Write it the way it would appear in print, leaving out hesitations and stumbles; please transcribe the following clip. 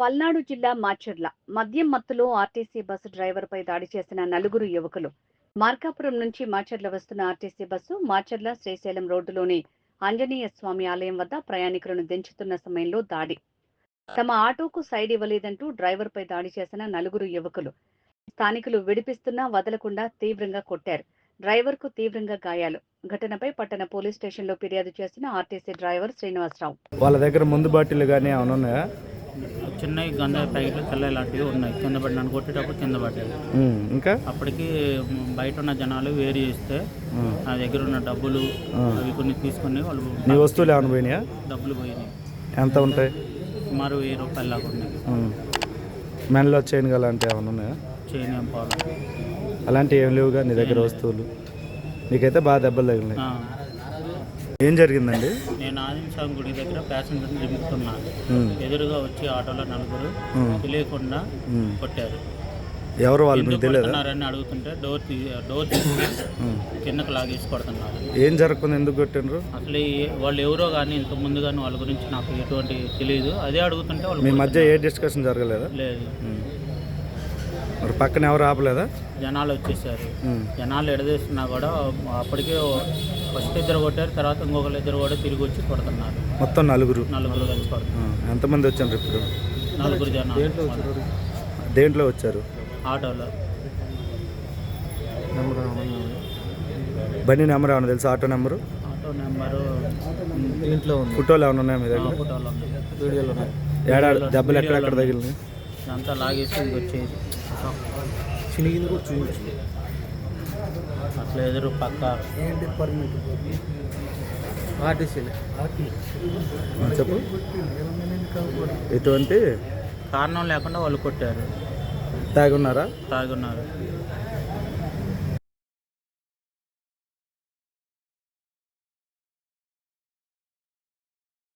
పల్నాడు జిల్లా మాచర్ల మద్యం మత్తులో ఆర్టీసీ బస్సు డ్రైవర్పై దాడి చేసిన నలుగురు యువకులు. మార్కాపురం నుంచి మాచర్ల వస్తున్న ఆర్టీసీ బస్సు మాచర్ల శ్రీశైలం రోడ్డులోని ఆంజనేయ స్వామి ఆలయం వద్ద ప్రయాణికులను దించుతున్న సమయంలో దాడి. తమ ఆటోకు సైడ్ ఇవ్వలేదంటూ డ్రైవర్పై దాడి చేసిన నలుగురు యువకులు. స్థానికులు విడిపిస్తున్నా వదలకుండా తీవ్రంగా కొట్టారు. డ్రైవర్కు తీవ్రంగా గాయాలు. ఘటనపై పట్టణ పోలీస్ స్టేషన్లో ఫిర్యాదు చేసిన ఆర్టీసీ డ్రైవర్ శ్రీనివాసరావు. వాళ్ళ దగ్గర ముందు బాటిల్ కానీ ఏమైనా ఉన్నాయా? చిన్నవి గంజాయి ప్యాకెట్లు తెల్ల ఇలాంటివి ఉన్నాయి. కింద పడి నన్ను కొట్టేటప్పుడు కింద పడ్డాయి. ఇంకా అప్పటికి బయట ఉన్న జనాలు వేరు చేస్తే నా దగ్గర ఉన్న డబ్బులు అవి కొన్ని తీసుకుని వాళ్ళు నీ వస్తువులు ఏమైనా పోయినాయా? డబ్బులు పోయినాయి. ఎంత ఉంటాయి? సుమారు 1000 రూపాయలు లాగా ఉన్నాయి. మెనలో చైన్ అలాంటివి ఏమైనా ఉన్నాయా? చైన్ ఏం పాలు అలాంటివి ఏం లేవుగా నీ దగ్గర వస్తువులు? నీకైతే బాగా దెబ్బలు తగిలినాయి. ఏం జరిగిందండి? నేను ఆదింసాం గుడి దగ్గర ప్యాసింజర్ని దింపుతున్నాను. ఎదురుగా వచ్చి ఆటోలో నలుగురు తెలియకుండా కొట్టారు. ఎవరు వాళ్ళు మీకు తెలియదు? అడుగుతుంటే డోర్ తీసి కిందకు లాగేసి కొడుతున్నారు. ఏం జరగకుండా ఎందుకు కొట్టిండ్రు? అసలు వాళ్ళు ఎవరో కానీ ఇంత ముందు కానీ వాళ్ళ గురించి నాకు ఎటువంటి తెలియదు. అదే అడుగుతుంటే వాళ్ళు మీ మధ్య ఏ డిస్కషన్ జరగలేదా? లేదు. మరి పక్కన ఎవరు ఆపలేదా? జనాలు వచ్చేసారు. జనాలు ఎడదీస్తున్నా కూడా అప్పటికే ఫస్ట్ ఇద్దరు కొట్టారు. తర్వాత ఇంకొకరు ఇద్దరు కూడా తిరిగి వచ్చి కొడుతున్నారు. మొత్తం నలుగురు కలిసి కొడుతున్నారు. ఎంతమంది వచ్చారు ఇప్పుడు? 4 జనాలు. దేంట్లో వచ్చారు? ఆటోలో. బండి నెంబర్ ఏమన్నా తెలుసా? ఆటో నెంబరు దీంట్లో ఫోటోలు ఏమైనా ఉన్నాయా మీ దగ్గర? ఫోటోలు వీడియోలు ఉన్నాయి. ఏడాడు దెబ్బలు ఎక్కడెక్కడ తగిలినాయి? అంతా లాగేసి వచ్చేది. చినిగింది కూడా చూపించు. అట్లా ఎదురు పక్క చెప్పు. ఎటువంటి కారణం లేకుండా వాళ్ళు కొట్టారు. తాగున్నారా? తాగున్నారు.